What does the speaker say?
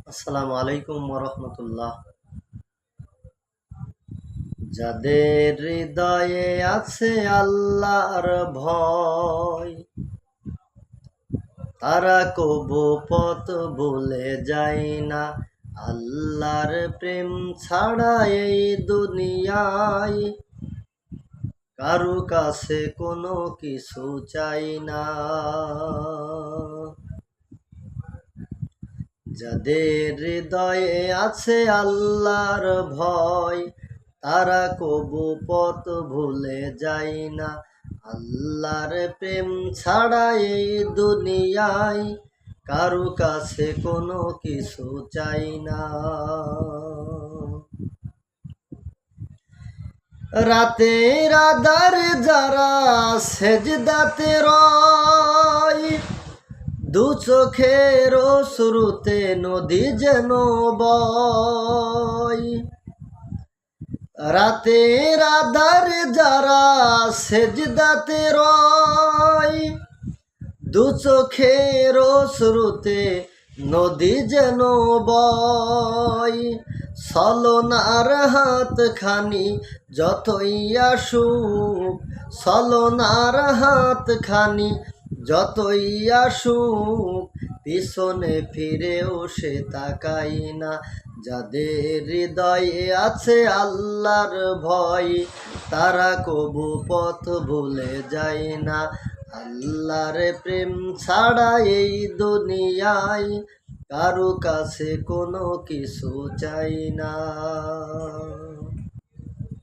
আসসালামু আলাইকুম ওরহমতুল্লাহ। যাদের হৃদয়ে আছে আল্লাহর ভয়, তারা কবু পথ ভুলে যায় না। আল্লাহর প্রেম ছাড়া এই দুনিয়ায় কারু কাছে কোনো কিছু চাই না। যাদের হৃদয়ে আছে আল্লাহর ভয়, তারা কবু পথ ভুলে যায় না। আল্লাহর প্রেম ছাড়া এই দুনিয়ায় কারু কাছে কোনো কিছু চাই না। রাতের আধার যারা সেজদাতে রয়, দু চোখের শুরুতে নদী যেন বয়। রাতের আধার যারা সেজদাতে রয়, দু চোখের শুরুতে নদী যেন বয়। ছলনার হাত খানি যতই আসুক, ছলনার হাত খানি যতই আসুক, পিছনে ফিরেও সে তাকাই না। যাদের হৃদয়ে আছে আল্লাহর ভয়, তারা কবু পথ ভুলে যায় না। আল্লাহর প্রেম ছাড়া এই দুনিয়ায় কারু কাছে কোনো কিছু চাই না।